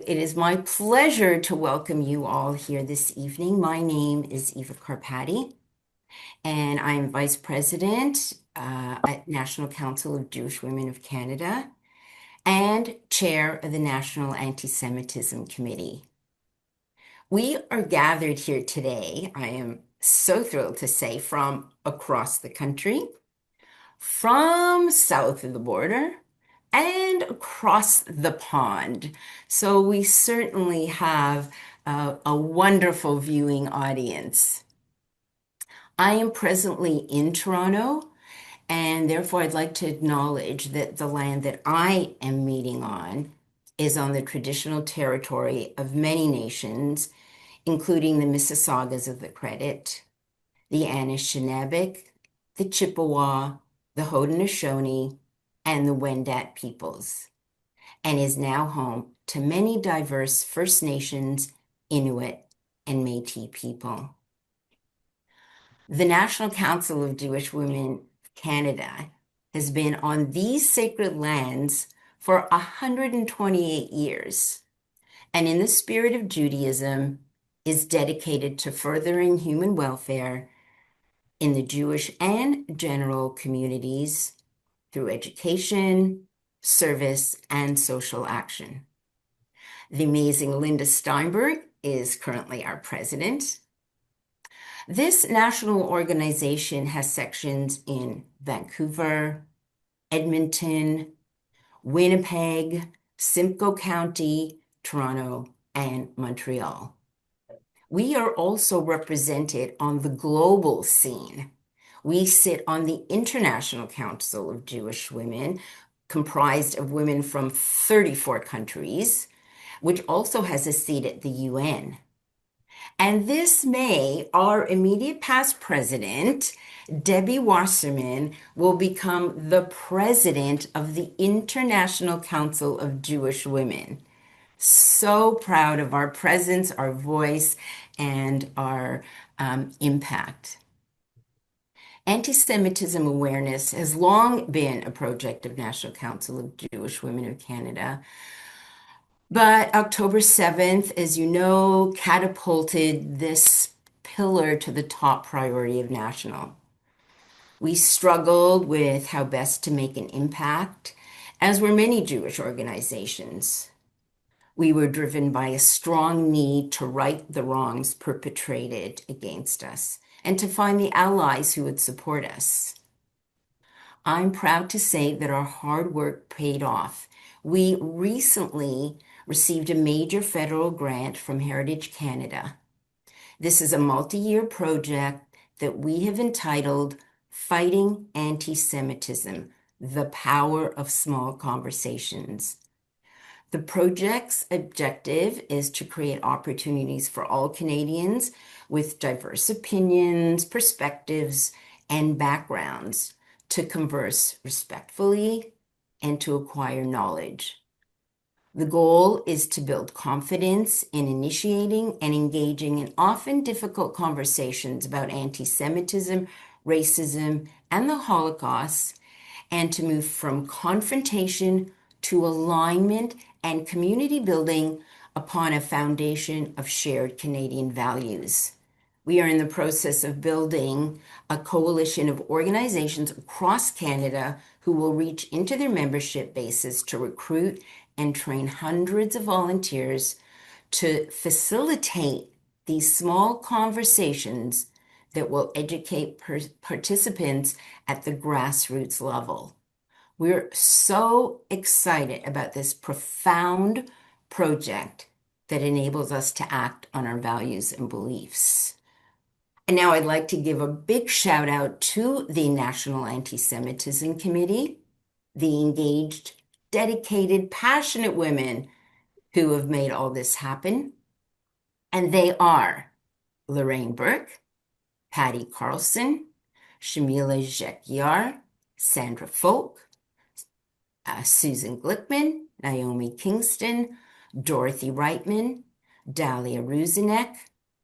It is my pleasure to welcome you all here this evening. My name is Eva Carpati, and I'm Vice President at National Council of Jewish Women of Canada and Chair of the National Anti-Semitism Committee. We are gathered here today, I am so thrilled to say, from across the country, from south of the border, and across the pond. So we certainly have a wonderful viewing audience. I am presently in Toronto, and therefore I'd like to acknowledge that the land that I am meeting on is on the traditional territory of many nations, including the Mississaugas of the Credit, the Anishinaabe, the Chippewa, the Haudenosaunee, and the Wendat peoples, and is now home to many diverse First Nations, Inuit, and Métis people. The National Council of Jewish Women of Canada has been on these sacred lands for 128 years, and in the spirit of Judaism, is dedicated to furthering human welfare in the Jewish and general communities through education, service, and social action. The amazing Linda Steinberg is currently our president. This national organization has sections in Vancouver, Edmonton, Winnipeg, Simcoe County, Toronto, and Montreal. We are also represented on the global scene. We sit on the International Council of Jewish Women, comprised of women from 34 countries, which also has a seat at the UN. And this May, our immediate past president, Debbie Wasserman, will become the president of the International Council of Jewish Women. So proud of our presence, our voice, and our impact. Anti-Semitism awareness has long been a project of National Council of Jewish Women of Canada. But October 7th, as you know, catapulted this pillar to the top priority of National. We struggled with how best to make an impact, as were many Jewish organizations. We were driven by a strong need to right the wrongs perpetrated against us and to find the allies who would support us. I'm proud to say that our hard work paid off. We recently received a major federal grant from Heritage Canada. This is a multi-year project that we have entitled Fighting Anti-Semitism, the Power of Small Conversations. The project's objective is to create opportunities for all Canadians with diverse opinions, perspectives, and backgrounds to converse respectfully and to acquire knowledge. The goal is to build confidence in initiating and engaging in often difficult conversations about anti-Semitism, racism, and the Holocaust, and to move from confrontation to alignment and community building upon a foundation of shared Canadian values. We are in the process of building a coalition of organizations across Canada who will reach into their membership bases to recruit and train hundreds of volunteers to facilitate these small conversations that will educate participants at the grassroots level. We're so excited about this profound project that enables us to act on our values and beliefs. And now I'd like to give a big shout out to the National Anti-Semitism Committee, the engaged, dedicated, passionate women who have made all this happen. And they are Lorraine Burke, Patty Carlson, Shamila Jekyar, Sandra Folk, Susan Glickman, Naomi Kingston, Dorothy Reitman, Dahlia Ruzinek,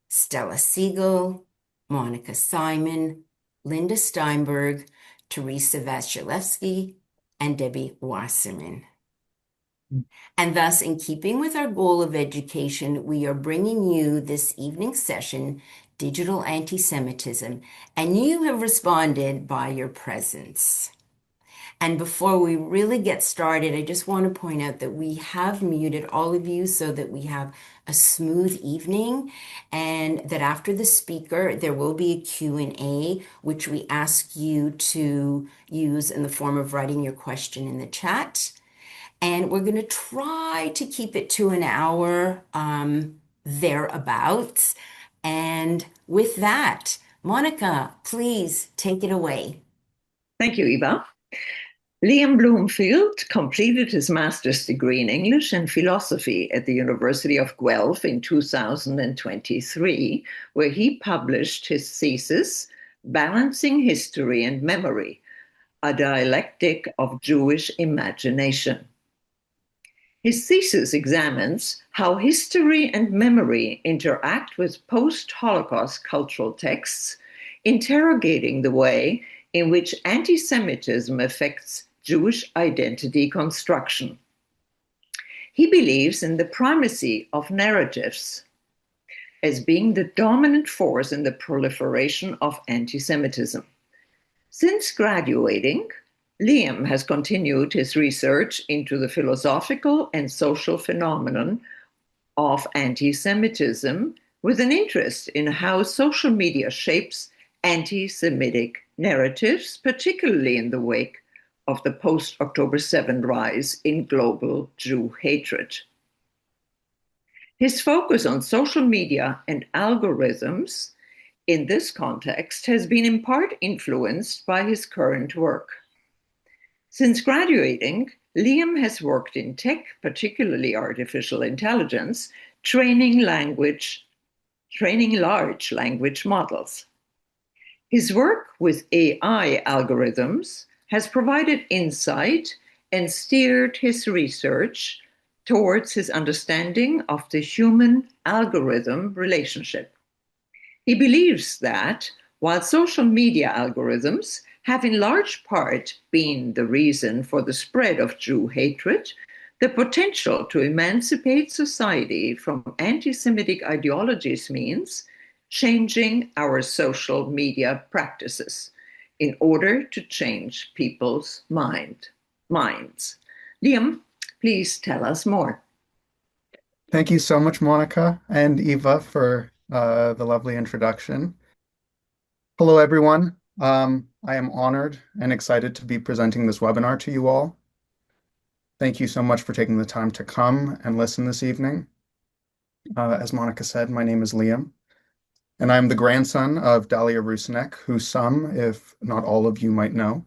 Stella Siegel, Monica Simon, Linda Steinberg, Teresa Vasilevsky, and Debbie Wasserman. And thus, in keeping with our goal of education, we are bringing you this evening session, Digital Anti-Semitism, and you have responded by your presence. And before we really get started, I just want to point out that we have muted all of you so that we have a smooth evening, and that after the speaker, there will be a Q&A, which we ask you to use in the form of writing your question in the chat. And we're going to try to keep it to an hour, thereabouts. And with that, Monica, please take it away. Thank you, Eva. Liam Bloomfield completed his master's degree in English and philosophy at the University of Guelph in 2023, where he published his thesis, Balancing History and Memory, a Dialectic of Jewish Imagination. His thesis examines how history and memory interact with post-Holocaust cultural texts, interrogating the way in which anti-Semitism affects Jewish identity construction. He believes in the primacy of narratives as being the dominant force in the proliferation of anti-Semitism. Since graduating, Liam has continued his research into the philosophical and social phenomenon of anti-Semitism with an interest in how social media shapes anti-Semitic narratives, particularly in the wake of the post-October 7 rise in global Jew hatred. His focus on social media and algorithms in this context has been in part influenced by his current work. Since graduating, Liam has worked in tech, particularly artificial intelligence, training large language models. His work with AI algorithms has provided insight and steered his research towards his understanding of the human-algorithm relationship. He believes that while social media algorithms have in large part been the reason for the spread of Jew hatred, the potential to emancipate society from anti-Semitic ideologies means changing our social media practices in order to change people's minds. Liam, please tell us more. Thank you so much, Monica and Eva, for the lovely introduction. Hello, everyone. I am honored and excited to be presenting this webinar to you all. Thank you so much for taking the time to come and listen this evening. As Monica said, my name is Liam, and I'm the grandson of Dalia Rusinek, who some, if not all of you, might know.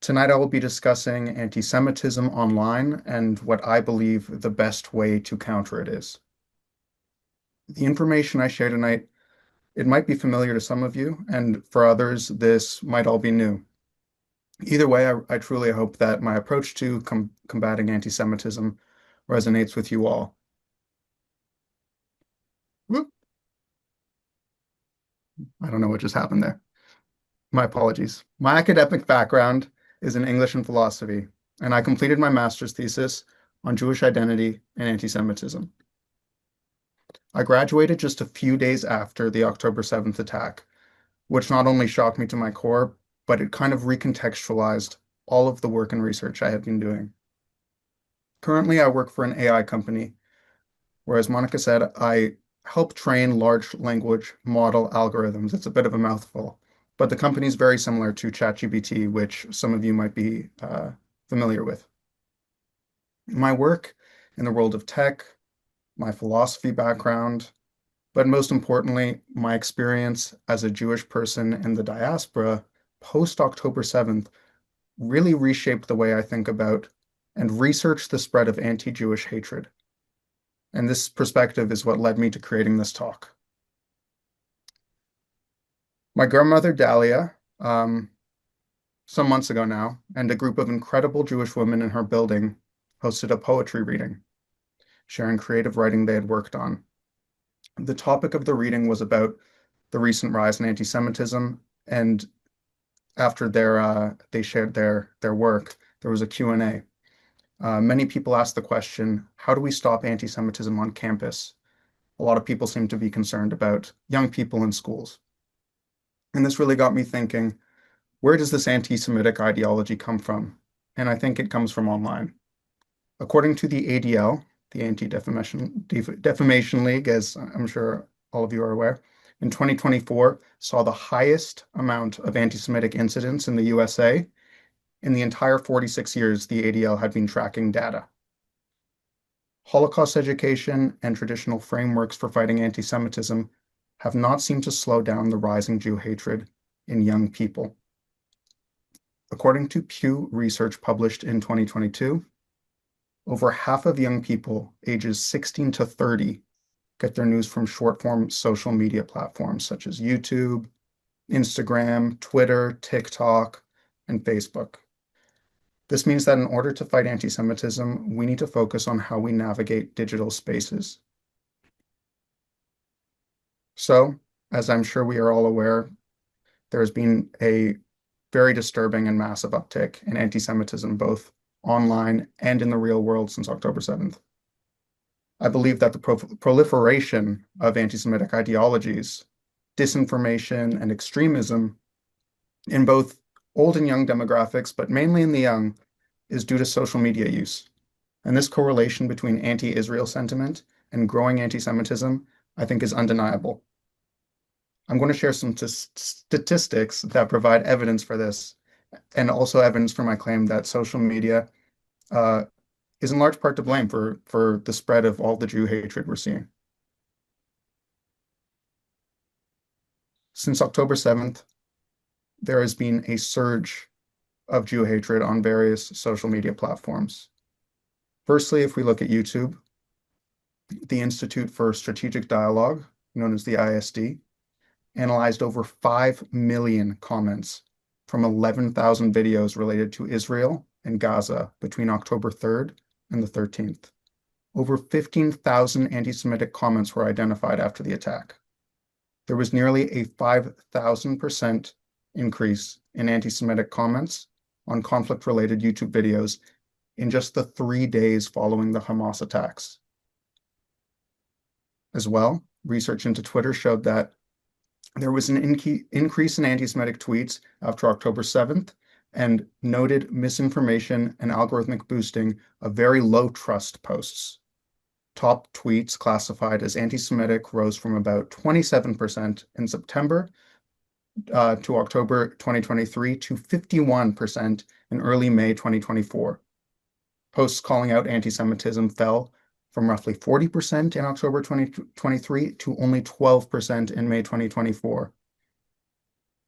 Tonight, I will be discussing anti-Semitism online and what I believe the best way to counter it is. The information I share tonight, it might be familiar to some of you, and for others, this might all be new. Either way, I truly hope that my approach to combating anti-Semitism resonates with you all. Whoop. I don't know what just happened there. My apologies. My academic background is in English and philosophy, and I completed my master's thesis on Jewish identity and anti-Semitism. I graduated just a few days after the October 7th attack, which not only shocked me to my core, but it kind of recontextualized all of the work and research I had been doing. Currently, I work for an AI company, where, as Monica said, I help train large language model algorithms. It's a bit of a mouthful, but the company is very similar to ChatGPT, which some of you might be familiar with. My work in the world of tech, my philosophy background, but most importantly, my experience as a Jewish person in the diaspora post-October 7th really reshaped the way I think about and research the spread of anti-Jewish hatred. And this perspective is what led me to creating this talk. My grandmother, Dalia, some months ago now, and a group of incredible Jewish women in her building hosted a poetry reading, sharing creative writing they had worked on. The topic of the reading was about the recent rise in anti-Semitism, and after they shared their work, there was a Q&A. Many people ask the question, how do we stop anti-Semitism on campus? A lot of people seem to be concerned about young people in schools. And this really got me thinking, where does this anti-Semitic ideology come from? And I think it comes from online. According to the ADL, the Anti-Defamation League, as I'm sure all of you are aware, in 2024 saw the highest amount of anti-Semitic incidents in the USA in the entire 46 years the ADL had been tracking data. Holocaust education and traditional frameworks for fighting anti-Semitism have not seemed to slow down the rising Jew hatred in young people. According to Pew Research published in 2022, over half of young people ages 16 to 30 get their news from short-form social media platforms such as YouTube, Instagram, Twitter, TikTok, and Facebook. This means that in order to fight anti-Semitism, we need to focus on how we navigate digital spaces. So, as I'm sure we are all aware, there has been a very disturbing and massive uptick in anti-Semitism, both online and in the real world since October 7th. I believe that the proliferation of anti-Semitic ideologies, disinformation, and extremism in both old and young demographics, but mainly in the young, is due to social media use. And this correlation between anti-Israel sentiment and growing anti-Semitism, I think, is undeniable. I'm going to share some statistics that provide evidence for this, and also evidence for my claim that social media is in large part to blame for the spread of all the Jew hatred we're seeing. Since October 7th, there has been a surge of Jew hatred on various social media platforms. Firstly, if we look at YouTube, the Institute for Strategic Dialogue, known as the ISD, analyzed over 5 million comments from 11,000 videos related to Israel and Gaza between October 3rd and the 13th. Over 15,000 anti-Semitic comments were identified after the attack. There was nearly a 5,000% increase in anti-Semitic comments on conflict-related YouTube videos in just the 3 days following the Hamas attacks. As well, research into Twitter showed that there was an increase in anti-Semitic tweets after October 7th and noted misinformation and algorithmic boosting of very low trust posts. Top tweets classified as anti-Semitic rose from about 27% in September to October 2023 to 51% in early May 2024. Posts calling out anti-Semitism fell from roughly 40% in October 2023 to only 12% in May 2024.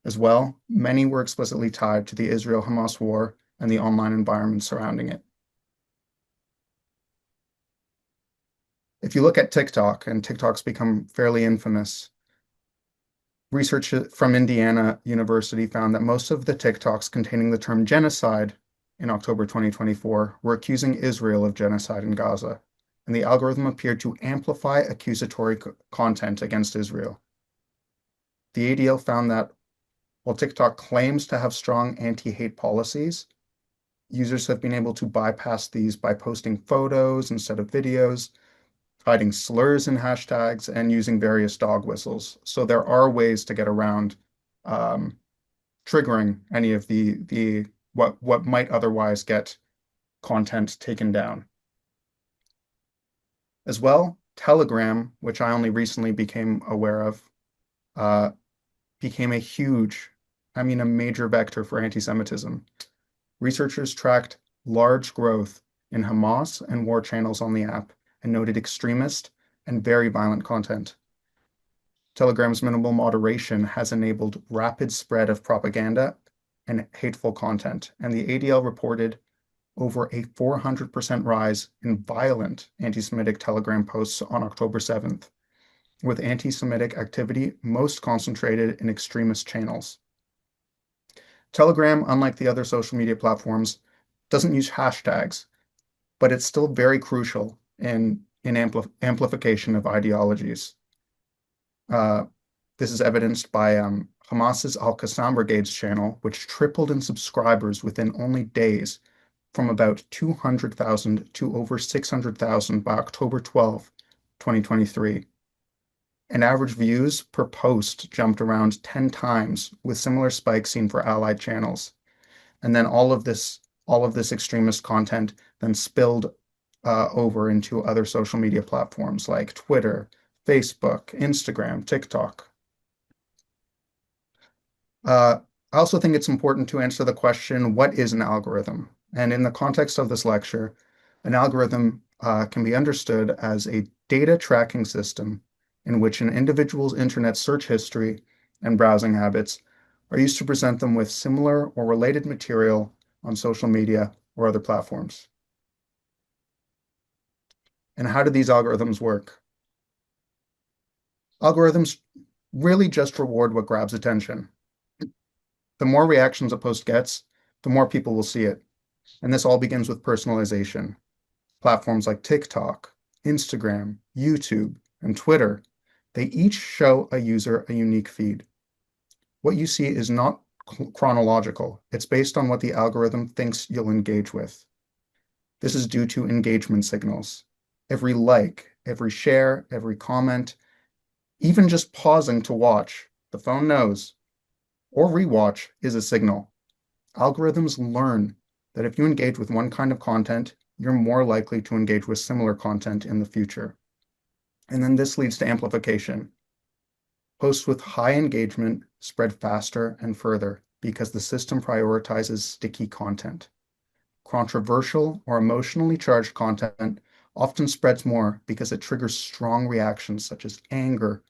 As well, many were explicitly tied to the Israel-Hamas war and the online environment surrounding it. If you look at TikTok, and TikTok's become fairly infamous, research from Indiana University found that most of the TikToks containing the term genocide in October 2024 were accusing Israel of genocide in Gaza, and the algorithm appeared to amplify accusatory content against Israel. The ADL found that while TikTok claims to have strong anti-hate policies, users have been able to bypass these by posting photos instead of videos, hiding slurs in hashtags, and using various dog whistles. So there are ways to get around triggering any of the what might otherwise get content taken down. As well, Telegram, which I only recently became aware of, became a major vector for anti-Semitism. Researchers tracked large growth in Hamas and war channels on the app and noted extremist and very violent content. Telegram's minimal moderation has enabled rapid spread of propaganda and hateful content, and the ADL reported over a 400% rise in violent anti-Semitic Telegram posts on October 7th, with anti-Semitic activity most concentrated in extremist channels. Telegram, unlike the other social media platforms, doesn't use hashtags, but it's still very crucial in amplification of ideologies. This is evidenced by Hamas's Al-Qassam Brigade's channel, which tripled in subscribers within only days, from about 200,000 to over 600,000 by October 12, 2023. And average views per post jumped around 10 times, with similar spikes seen for allied channels. And then all of this extremist content then spilled over into other social media platforms like Twitter, Facebook, Instagram, TikTok. I also think it's important to answer the question, what is an algorithm? And in the context of this lecture, an algorithm can be understood as a data tracking system in which an individual's internet search history and browsing habits are used to present them with similar or related material on social media or other platforms. And how do these algorithms work? Algorithms really just reward what grabs attention. The more reactions a post gets, the more people will see it. And this all begins with personalization. Platforms like TikTok, Instagram, YouTube, and Twitter, they each show a user a unique feed. What you see is not chronological. It's based on what the algorithm thinks you'll engage with. This is due to engagement signals. Every like, every share, every comment, even just pausing to watch, the phone knows, or rewatch is a signal. Algorithms learn that if you engage with one kind of content, you're more likely to engage with similar content in the future. And then this leads to amplification. Posts with high engagement spread faster and further because the system prioritizes sticky content. Controversial or emotionally charged content often spreads more because it triggers strong reactions such as anger,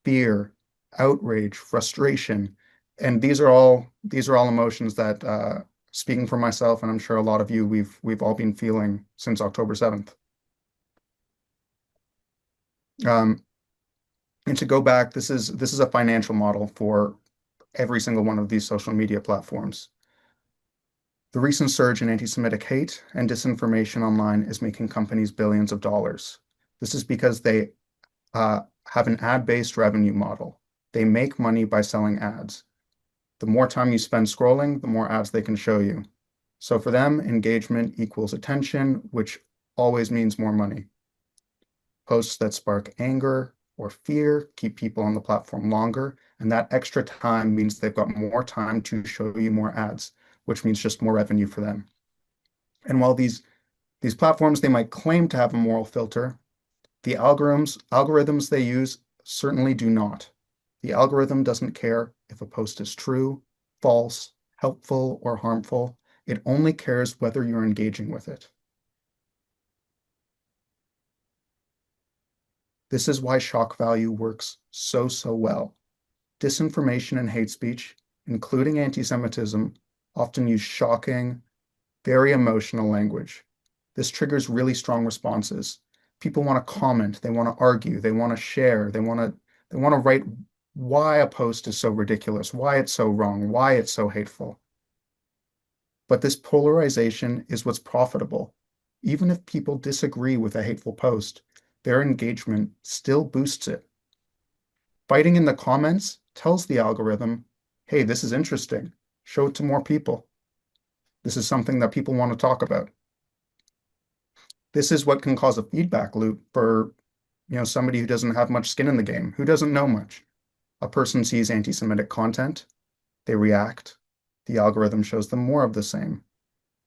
fear, outrage, frustration. And these are all emotions that, speaking for myself, and I'm sure a lot of you, we've all been feeling since October 7th. And to go back, this is a financial model for every single one of these social media platforms. The recent surge in anti-Semitic hate and disinformation online is making companies billions of dollars. This is because they have an ad-based revenue model. They make money by selling ads. The more time you spend scrolling, the more ads they can show you. So for them, engagement equals attention, which always means more money. Posts that spark anger or fear keep people on the platform longer, and that extra time means they've got more time to show you more ads, which means just more revenue for them. And while these platforms, they might claim to have a moral filter, the algorithms they use certainly do not. The algorithm doesn't care if a post is true, false, helpful, or harmful. It only cares whether you're engaging with it. This is why shock value works so well. Disinformation and hate speech, including anti-Semitism, often use shocking, very emotional language. This triggers really strong responses. People want to comment, they want to argue, they want to share, they want to write why a post is so ridiculous, why it's so wrong, why it's so hateful. But this polarization is what's profitable. Even if people disagree with a hateful post, their engagement still boosts it. Fighting in the comments tells the algorithm, hey, this is interesting. Show it to more people. This is something that people want to talk about. This is what can cause a feedback loop for, somebody who doesn't have much skin in the game, who doesn't know much. A person sees anti-Semitic content, they react, the algorithm shows them more of the same.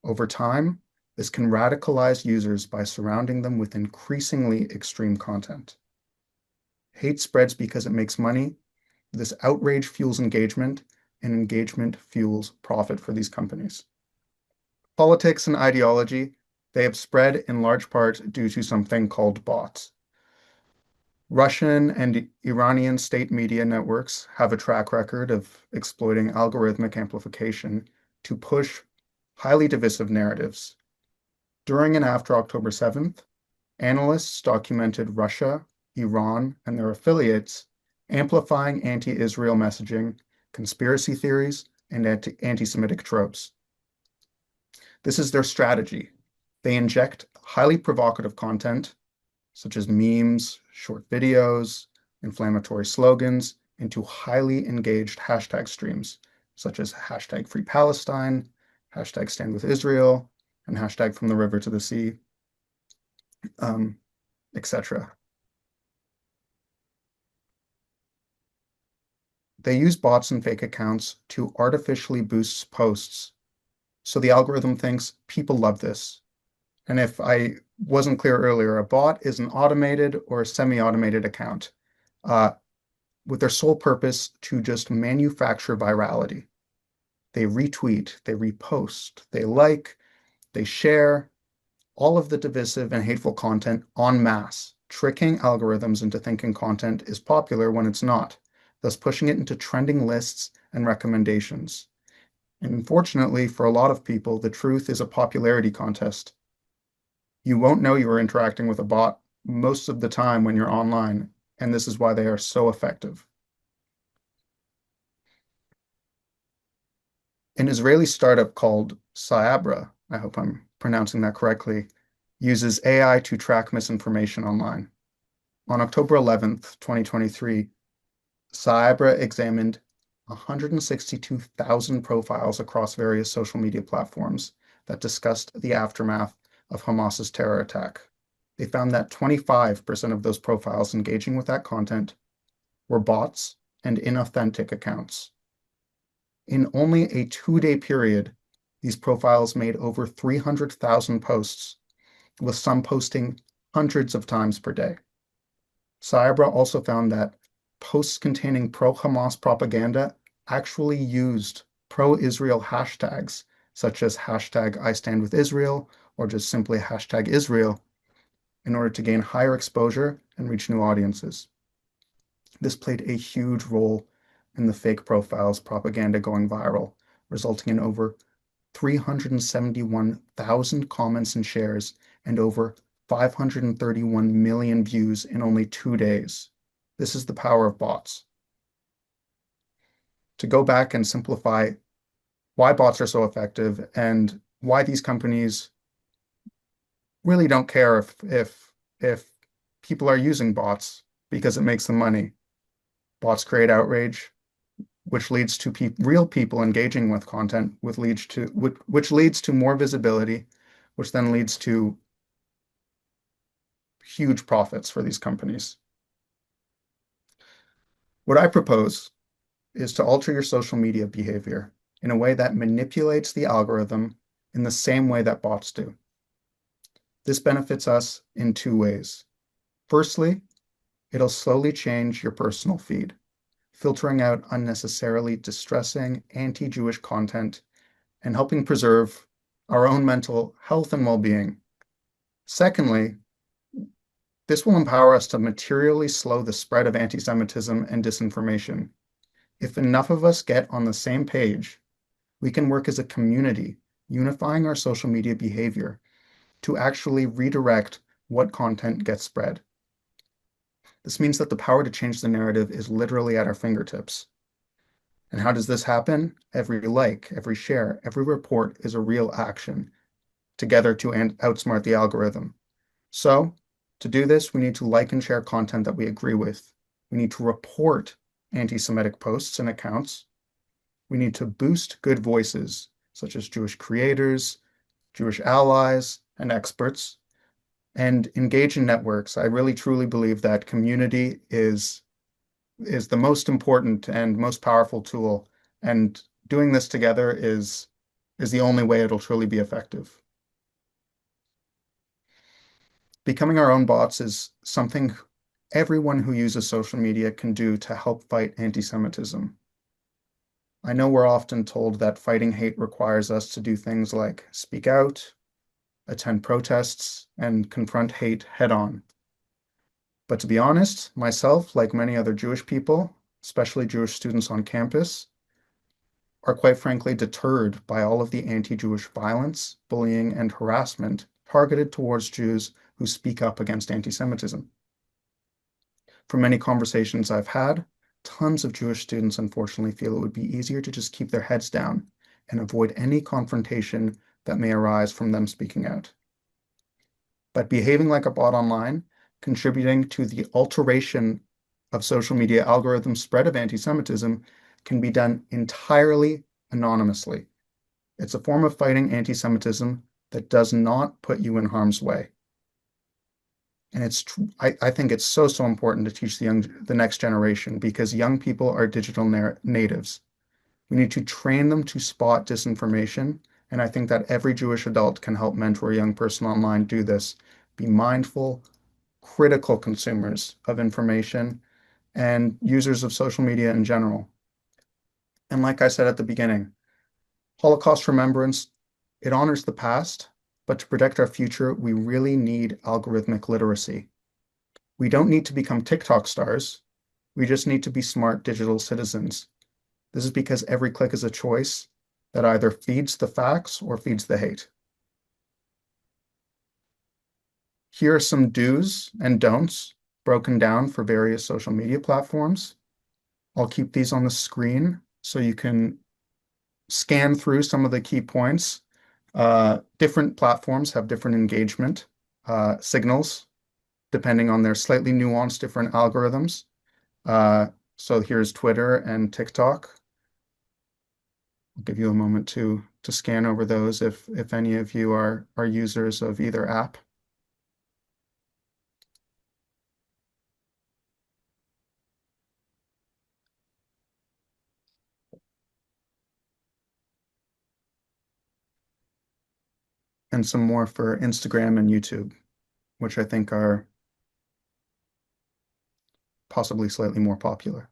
Over time, this can radicalize users by surrounding them with increasingly extreme content. Hate spreads because it makes money. This outrage fuels engagement, and engagement fuels profit for these companies. Politics and ideology, they have spread in large part due to something called bots. Russian and Iranian state media networks have a track record of exploiting algorithmic amplification to push highly divisive narratives. During and after October 7th, analysts documented Russia, Iran, and their affiliates amplifying anti-Israel messaging, conspiracy theories, and anti-Semitic tropes. This is their strategy. They inject highly provocative content, such as memes, short videos, inflammatory slogans, into highly engaged hashtag streams, such as hashtag Free Palestine, hashtag Stand with Israel, and hashtag from the river to the sea, etc. They use bots and fake accounts to artificially boost posts. So the algorithm thinks people love this. And if I wasn't clear earlier, a bot is an automated or semi-automated account with their sole purpose to just manufacture virality. They retweet, they repost, they like, they share all of the divisive and hateful content en masse, tricking algorithms into thinking content is popular when it's not, thus pushing it into trending lists and recommendations. And unfortunately, for a lot of people, the truth is a popularity contest. You won't know you are interacting with a bot most of the time when you're online, and this is why they are so effective. An Israeli startup called Cyabra, I hope I'm pronouncing that correctly, uses AI to track misinformation online. On October 11th, 2023, Cyabra examined 162,000 profiles across various social media platforms that discussed the aftermath of Hamas's terror attack. They found that 25% of those profiles engaging with that content were bots and inauthentic accounts. In only a 2-day period, these profiles made over 300,000 posts, with some posting hundreds of times per day. Cyabra also found that posts containing pro-Hamas propaganda actually used pro-Israel hashtags, such as hashtag I stand with Israel, or just simply hashtag Israel, in order to gain higher exposure and reach new audiences. This played a huge role in the fake profiles propaganda going viral, resulting in over 371,000 comments and shares and over 531 million views in only 2 days. This is the power of bots. To go back and simplify why bots are so effective and why these companies really don't care if people are using bots because it makes them money. Bots create outrage, which leads to real people engaging with content, which leads to more visibility, which then leads to huge profits for these companies. What I propose is to alter your social media behavior in a way that manipulates the algorithm in the same way that bots do. This benefits us in 2 ways. Firstly, it'll slowly change your personal feed, filtering out unnecessarily distressing anti-Jewish content and helping preserve our own mental health and well-being. Secondly, this will empower us to materially slow the spread of anti-Semitism and disinformation. If enough of us get on the same page, we can work as a community, unifying our social media behavior to actually redirect what content gets spread. This means that the power to change the narrative is literally at our fingertips. And how does this happen? Every like, every share, every report is a real action together to outsmart the algorithm. So, to do this, we need to like and share content that we agree with. We need to report anti-Semitic posts and accounts. We need to boost good voices, such as Jewish creators, Jewish allies, and experts, and engage in networks. I really truly believe that community is the most important and most powerful tool, and doing this together is the only way it'll truly be effective. Becoming our own bots is something everyone who uses social media can do to help fight anti-Semitism. I know we're often told that fighting hate requires us to do things like speak out, attend protests, and confront hate head-on. But to be honest, myself, like many other Jewish people, especially Jewish students on campus, are quite frankly deterred by all of the anti-Jewish violence, bullying, and harassment targeted towards Jews who speak up against anti-Semitism. From many conversations I've had, tons of Jewish students unfortunately feel it would be easier to just keep their heads down and avoid any confrontation that may arise from them speaking out. But behaving like a bot online, contributing to the alteration of social media algorithm spread of anti-Semitism, can be done entirely anonymously. It's a form of fighting anti-Semitism that does not put you in harm's way. And I think it's so important to teach the next generation, because young people are digital natives. We need to train them to spot disinformation. And I think that every Jewish adult can help mentor a young person online do this. Be mindful, critical consumers of information and users of social media in general. And like I said at the beginning, Holocaust remembrance, it honors the past, but to protect our future, we really need algorithmic literacy. We don't need to become TikTok stars. We just need to be smart digital citizens. This is because every click is a choice that either feeds the facts or feeds the hate. Here are some do's and don'ts broken down for various social media platforms. I'll keep these on the screen so you can scan through some of the key points. Different platforms have different engagement signals, depending on their slightly nuanced different algorithms. So here's Twitter and TikTok. I'll give you a moment to scan over those if any of you are users of either app. And some more for Instagram and YouTube, which I think are possibly slightly more popular.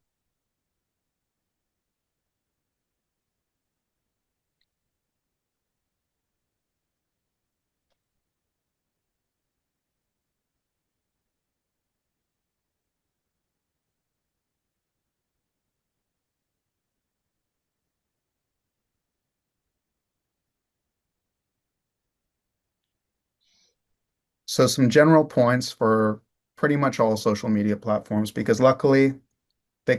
So some general points for pretty much all social media platforms, because luckily they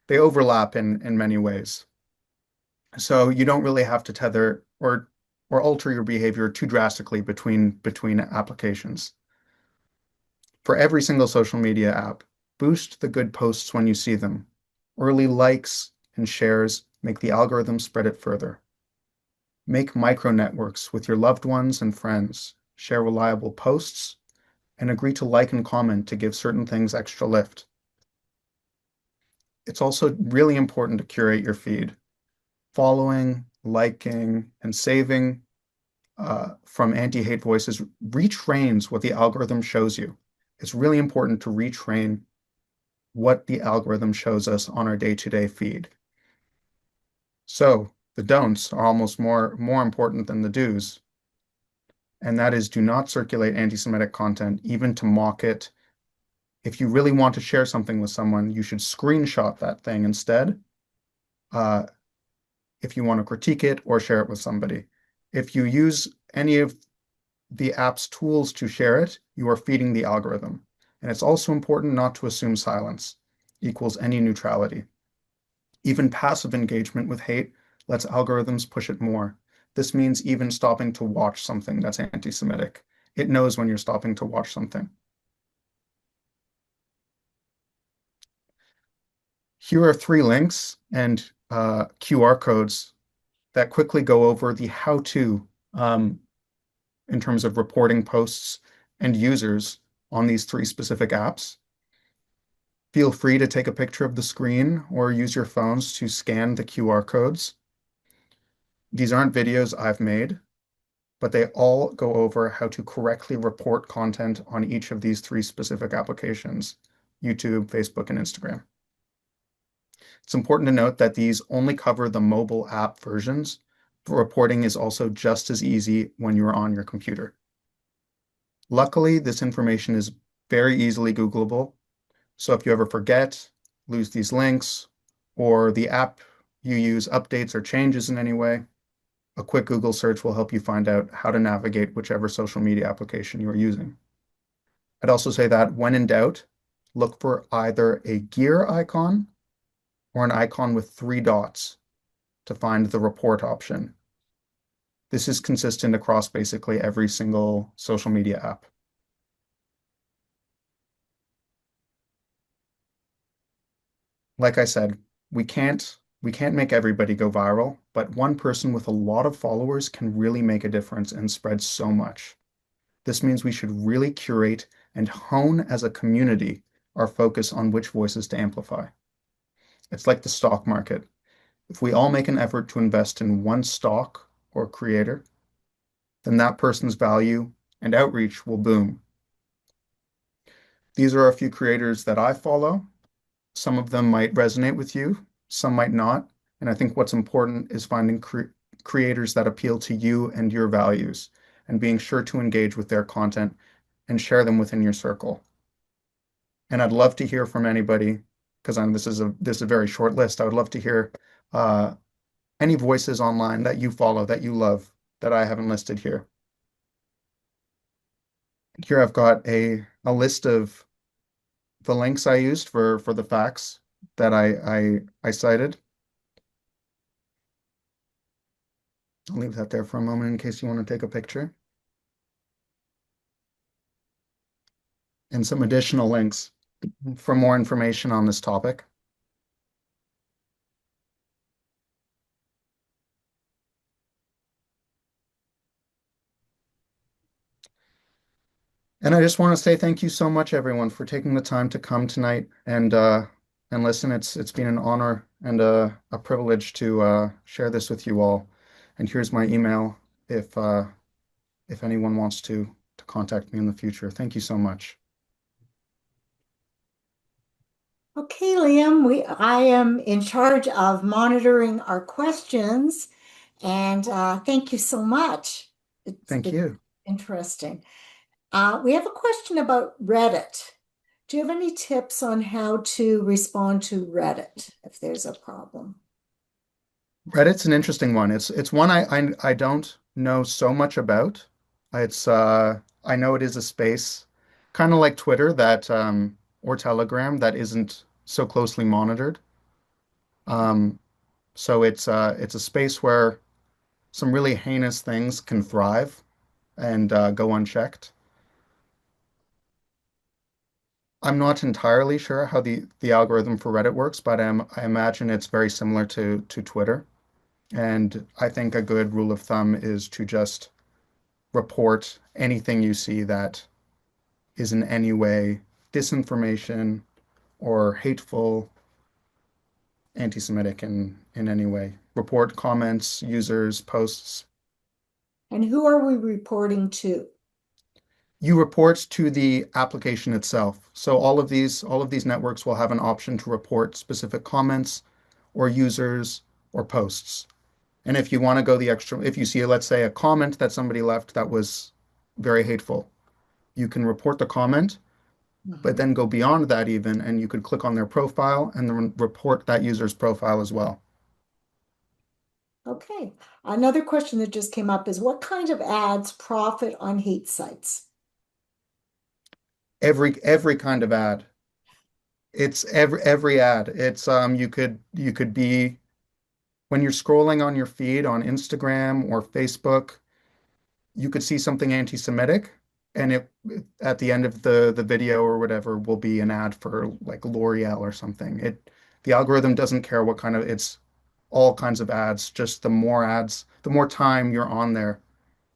they overlap in many ways. So you don't really have to tether or alter your behavior too drastically between applications. For every single social media app, boost the good posts when you see them. Early likes and shares make the algorithm spread it further. Make micro networks with your loved ones and friends. Share reliable posts and agree to like and comment to give certain things extra lift. It's also really important to curate your feed. Following, liking, and saving from anti-hate voices retrains what the algorithm shows you. It's really important to retrain what the algorithm shows us on our day-to-day feed. So the don'ts are almost more important than the do's. And that is, do not circulate anti-Semitic content, even to mock it. If you really want to share something with someone, you should screenshot that thing instead, if you want to critique it or share it with somebody. If you use any of the app's tools to share it, you are feeding the algorithm. And it's also important not to assume silence equals any neutrality. Even passive engagement with hate lets algorithms push it more. This means even stopping to watch something that's anti-Semitic. It knows when you're stopping to watch something. Here are 3 links and QR codes that quickly go over the how-to in terms of reporting posts and users on these 3 specific apps. Feel free to take a picture of the screen or use your phones to scan the QR codes. These aren't videos I've made, but they all go over how to correctly report content on each of these 3 specific applications: YouTube, Facebook, and Instagram. It's important to note that these only cover the mobile app versions. The reporting is also just as easy when you're on your computer. Luckily, this information is very easily Googleable. So if you ever forget, lose these links, or the app you use updates or changes in any way, a quick Google search will help you find out how to navigate whichever social media application you are using. I'd also say that when in doubt, look for either a gear icon or an icon with 3 dots to find the report option. This is consistent across basically every single social media app. Like I said, we can't We can't make everybody go viral, but one person with a lot of followers can really make a difference and spread so much. This means we should really curate and hone as a community our focus on which voices to amplify. It's like the stock market. If we all make an effort to invest in one stock or creator, then that person's value and outreach will boom. These are a few creators that I follow. Some of them might resonate with you, some might not. And I think what's important is finding creators that appeal to you and your values and being sure to engage with their content and share them within your circle. And I'd love to hear from anybody because this is a very short list. I would love to hear uh, any voices online that you follow that you love that I haven't listed here. Here I've got a list of the links I used for the facts that I cited. I'll leave that there for a moment in case you want to take a picture. And some additional links for more information on this topic. And I just want to say thank you so much, everyone, for taking the time to come tonight and listen. It's been an honor and a privilege to share this with you all. And here's my email if anyone wants to contact me in the future. Thank you so much. Okay, Liam, I am in charge of monitoring our questions, and thank you so much. Thank It's you. interesting. We have a question about Reddit. Do you have any tips on how to respond to Reddit if there's a problem? Reddit's an interesting one. It's one I don't know so much about. It's I know it is a space, kind of like Twitter that or Telegram that isn't so closely monitored. Um, so it's a space where some really heinous things can thrive and go unchecked. I'm not entirely sure how the algorithm for Reddit works, but I imagine it's very similar to Twitter. And I think a good rule of thumb is to just report anything you see that is in any way disinformation or hateful, anti-Semitic in any way. Report comments, users, posts. And who are we reporting to? You report to the application itself. So all of these networks will have an option to report specific comments or users or posts. And if you want to go the extra, if you see, let's say, a comment that somebody left that was very hateful, you can report the comment, but Mhm. then go beyond that even, and you could click on their profile and then report that user's profile as well. Okay. Another question that just came up is what kind of ads profit on hate sites? Every kind of ad. It's every ad. It's you could be when you're scrolling on your feed on Instagram or Facebook, you could see something anti-Semitic, and it at the end of the video or whatever will be an ad for like L'Oreal or something. The algorithm doesn't care what kind of it's all kinds of ads. Just the more ads, the more time you're on there,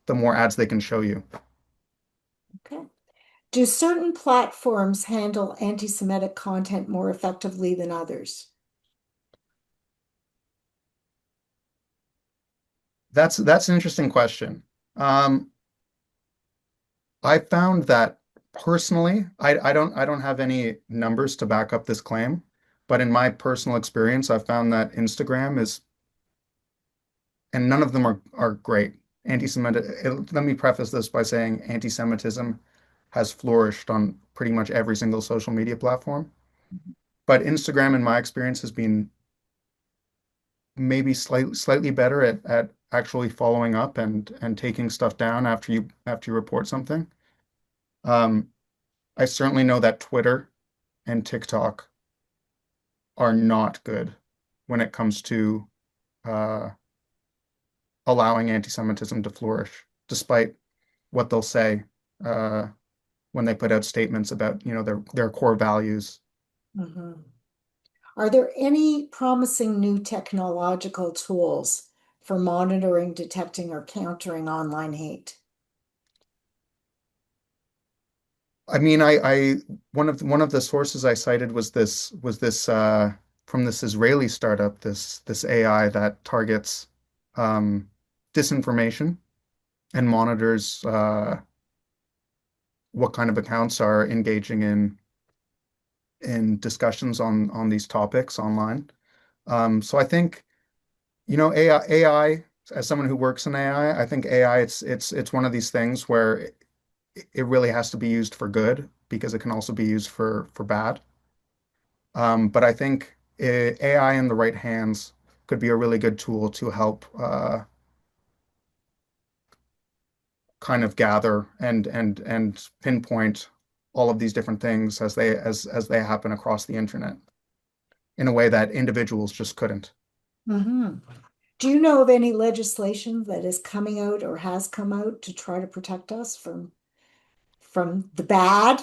the more ads they can show you. Okay. Do certain platforms handle anti-Semitic content more effectively than others? That's an interesting question. Um, I found that personally, I don't have any numbers to back up this claim, but in my personal experience, I've found that Instagram is, and none of them are great. Anti-Semitic. Let me preface this by saying anti-Semitism has flourished on pretty much every single social media platform, but Instagram, in my experience, has been maybe slightly better at actually following up and taking stuff down after you report something. Um, I certainly know that Twitter and TikTok are not good when it comes to uh, allowing anti-Semitism to flourish, despite what they'll say uh, when they put out statements about, their core values. Mhm. Are there any promising new technological tools for monitoring, detecting, or countering online hate? I mean, I one of the sources I cited was this from this Israeli startup, this AI that targets um, disinformation and monitors what kind of accounts are engaging in discussions on these topics online. So I think, AI, as someone who works in AI, I think AI it's one of these things where it really has to be used for good because it can also be used for bad. But I think AI in the right hands could be a really good tool to help kind of gather and pinpoint all of these different things as they happen across the internet in a way that individuals just couldn't. Mhm. Do you know of any legislation that is coming out or has come out to try to protect us from the bad?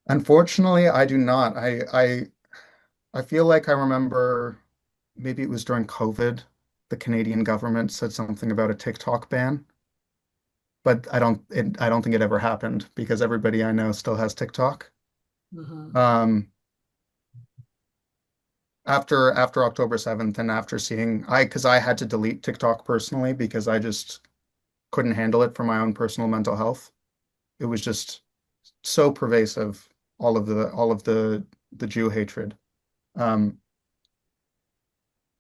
Unfortunately, I do not. I feel like I remember maybe it was during COVID, the Canadian government said something about a TikTok ban, but I don't think it ever happened because everybody I know still has TikTok. Mhm. Um, after October 7th and after seeing because I had to delete TikTok personally because I just couldn't handle it for my own personal mental health. It was just so pervasive, all of the Jew hatred. Um,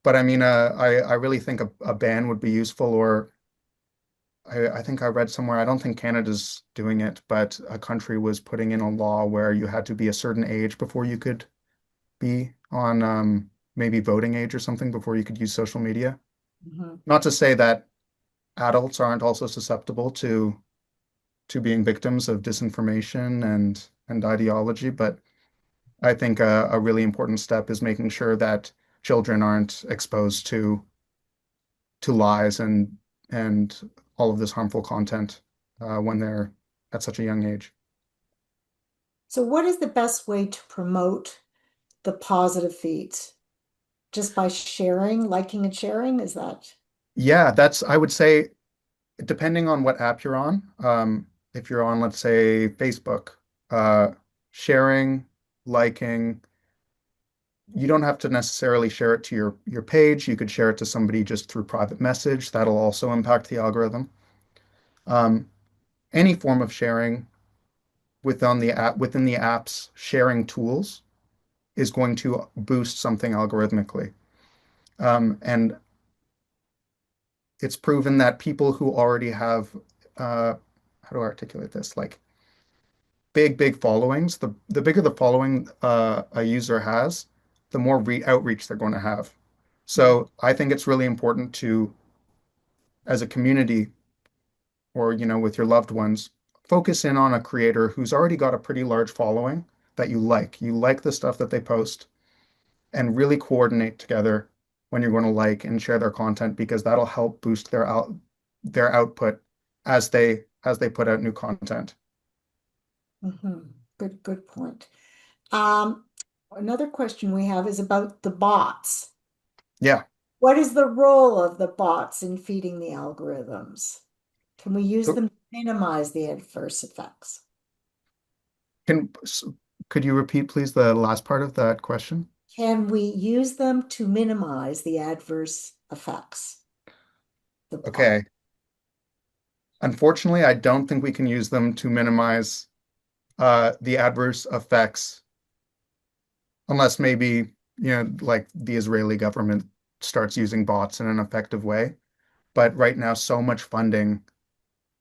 but I mean, I really think a ban would be useful, or I think I read somewhere, I don't think Canada's doing it, but a country was putting in a law where you had to be a certain age before you could be on maybe voting age or something before you could use social media. Mhm. Not to say that adults aren't also susceptible to being victims of disinformation and ideology, but I think a really important step is making sure that children aren't exposed to lies and all of this harmful content when they're at such a young age. So what is the best way to promote the positive feeds? Just by sharing, liking and sharing? Is that? Yeah, that's, I would say, depending on what app you're on, if you're on, let's say, Facebook, uh, sharing, liking, you don't have to necessarily share it to your page. You could share it to somebody just through private message. That'll also impact the algorithm. Um, any form of sharing within the app's sharing tools is going to boost something algorithmically. And it's proven that people who already have how do I articulate this? Like big followings, the bigger the following a user has, the more re outreach they're going to have. So I think it's really important to, as a community or with your loved ones, focus in on a creator who's already got a pretty large following that you like. You like the stuff that they post and really coordinate together when you're going to like and share their content because that'll help boost their output as they put out new content. Mhm. Good point. Um, Another question we have is about the bots. Yeah. What is the role of the bots in feeding the algorithms? Can we use So them to minimize the adverse effects? can could you repeat please the last part of that question? Can we use them to minimize the adverse effects? The bot. Okay. Unfortunately, I don't think we can use them to minimize the adverse effects unless maybe, like the Israeli government starts using bots in an effective way. But right now, so much funding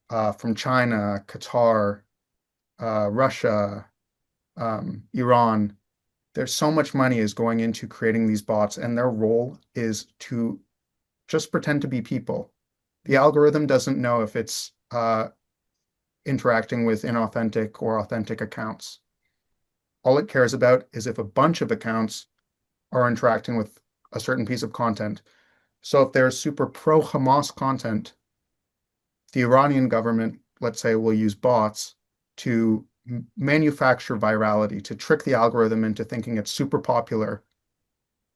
from China, Qatar, Russia, Iran, there's so much money is going into creating these bots, and their role is to just pretend to be people. The algorithm doesn't know if it's interacting with inauthentic or authentic accounts. All it cares about is if a bunch of accounts are interacting with a certain piece of content. So if there's super pro Hamas content, the Iranian government, let's say, will use bots to manufacture virality, to trick the algorithm into thinking it's super popular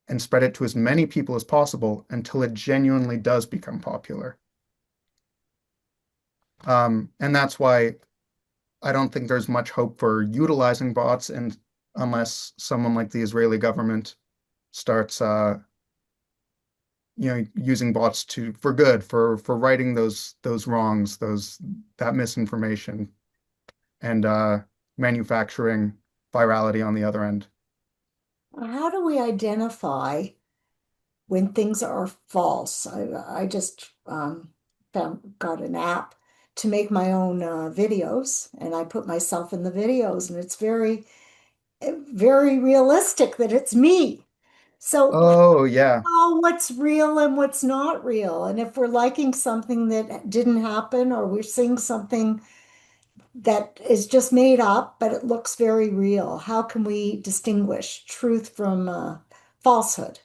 and spread it to as many people as possible until it genuinely does become popular. And that's why I don't think there's much hope for utilizing bots, and unless someone like the Israeli government starts, using bots for good, for righting those wrongs, that misinformation, and manufacturing virality on the other end. How do we identify when things are false? I just got an app to make my own videos, and I put myself in the videos, and it's very, very realistic that it's me. So Oh, yeah. know what's real and what's not real. And if we're liking something that didn't happen, or we're seeing something that is just made up, but it looks very real, how can we distinguish truth from falsehood?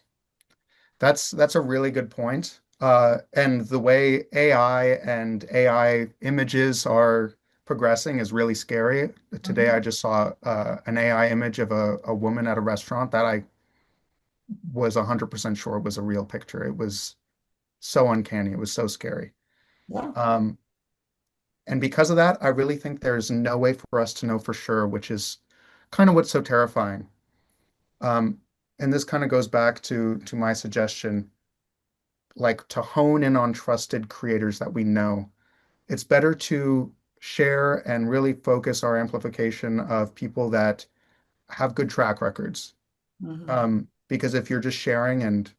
That's a really good point. And the way AI and AI images are progressing is really scary. Today, I Mhm. just saw an AI image of a woman at a restaurant that I was 100% sure was a real picture. It was so uncanny. It was so scary. Yeah. Um, and because of that, I really think there's no way for us to know for sure, which is kind of what's so terrifying. Um, and this kind of goes back to my suggestion, like to hone in on trusted creators that we know. It's better to share and really focus our amplification of people that have good track records. Mhm. Because if you're just sharing and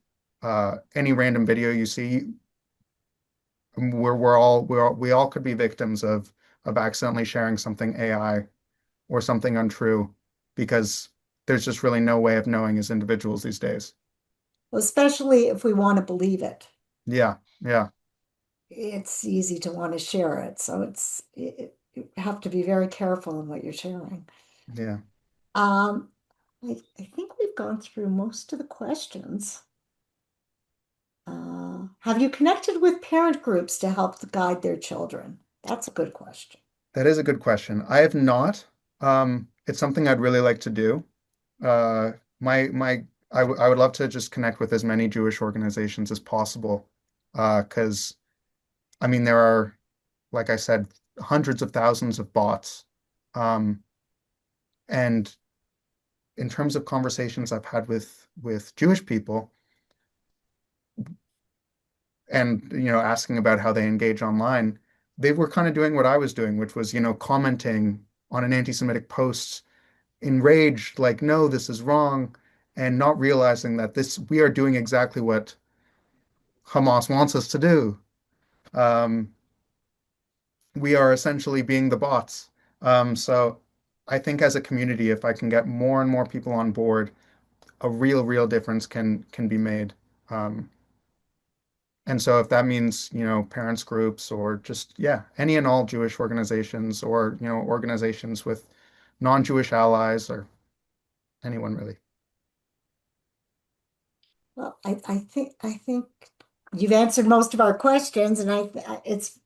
any random video you see, we all could be victims of accidentally sharing something AI or something untrue, because there's just really no way of knowing as individuals these days. Especially if we want to believe it. Yeah, yeah, It's easy to want to share it. So you have to be very careful in what you're sharing. yeah. Um, I think we've gone through most of the questions. Have you connected with parent groups to help guide their children? That's a good question. That is a good question. I have not. It's something I'd really like to do. Uh, I would love to just connect with as many Jewish organizations as possible. Because I mean, there are, like I said, hundreds of thousands of bots. Um, and in terms of conversations I've had with Jewish people, and asking about how they engage online, they were kind of doing what I was doing, which was commenting on an anti-Semitic post, enraged, like, no, this is wrong, and not realizing that this we are doing exactly what Hamas wants us to do. Um, we are essentially being the bots. So I think as a community, if I can get more and more people on board, a real difference can be made. Um, And so if that means, parents groups or just, yeah, any and all Jewish organizations, or, organizations with non-Jewish allies, or anyone really. Well, I think you've answered most of our questions, and it's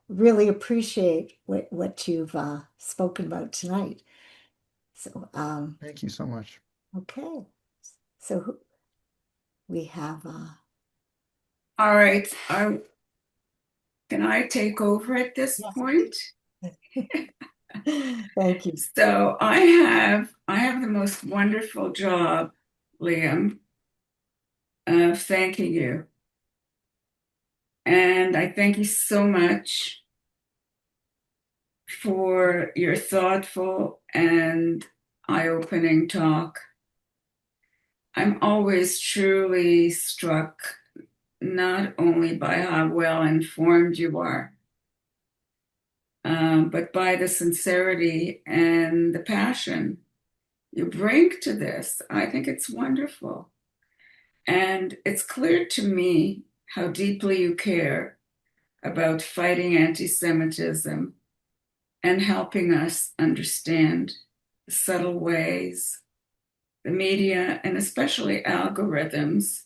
really appreciate what you've spoken about tonight. So, Thank you so much. okay. So we have All right. Can I take over at this yes, point? thank you. So I have the most wonderful job, Liam, of thanking you. And I thank you so much for your thoughtful and eye-opening talk. I'm always truly struck not only by how well informed you are, but by the sincerity and the passion you bring to this. I think it's wonderful. And it's clear to me how deeply you care about fighting anti-Semitism and helping us understand the subtle ways the media, and especially algorithms,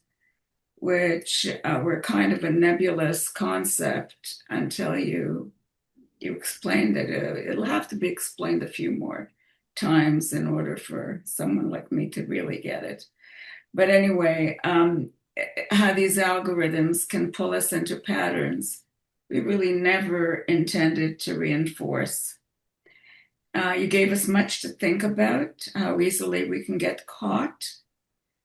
which were kind of a nebulous concept until you explained it. It'll have to be explained a few more times in order for someone like me to really get it. But anyway, how these algorithms can pull us into patterns we really never intended to reinforce. You gave us much to think about, how easily we can get caught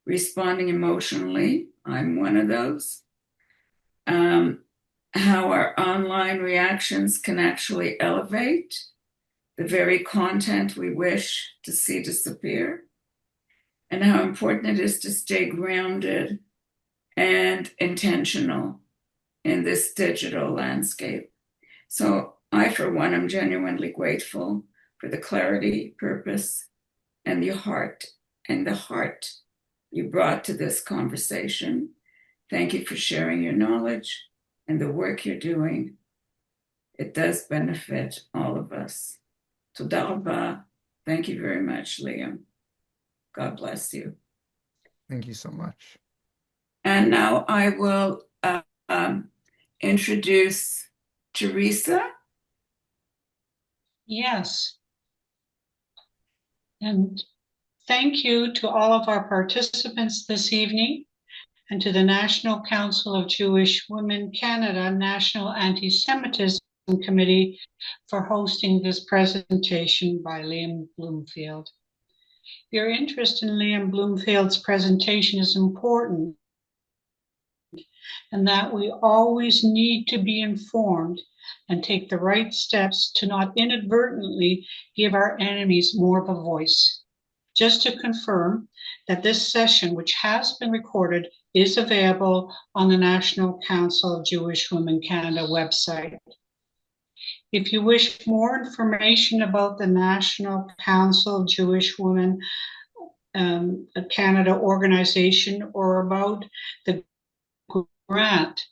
responding emotionally. I'm one of those. How our online reactions can actually elevate the very content we wish to see disappear, and how important it is to stay grounded and intentional in this digital landscape. So I, for one, am genuinely grateful for the clarity, purpose, and the heart you brought to this conversation. Thank you for sharing your knowledge and the work you're doing. It does benefit all of us. Toda rabah. Thank you very much, Liam. God bless you. Thank you so much. And now I will introduce Teresa. Yes. And thank you to all of our participants this evening and to the National Council of Jewish Women Canada National Antisemitism Committee for hosting this presentation by Liam Bloomfield. Your interest in Liam Bloomfield's presentation is important, and that we always need to be informed and take the right steps to not inadvertently give our enemies more of a voice. Just to confirm that this session, which has been recorded, is available on the National Council of Jewish Women Canada website. If you wish more information about the National Council of Jewish Women Canada organization, or about the grant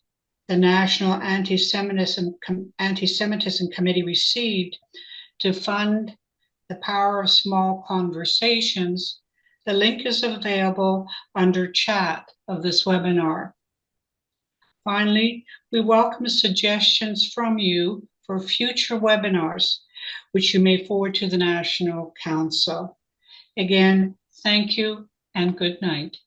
the National Antisemitism Committee received to fund the Power of Small Conversations, the link is available under chat of this webinar. Finally, we welcome suggestions from you for future webinars, which you may forward to the National Council. Again, thank you and good night.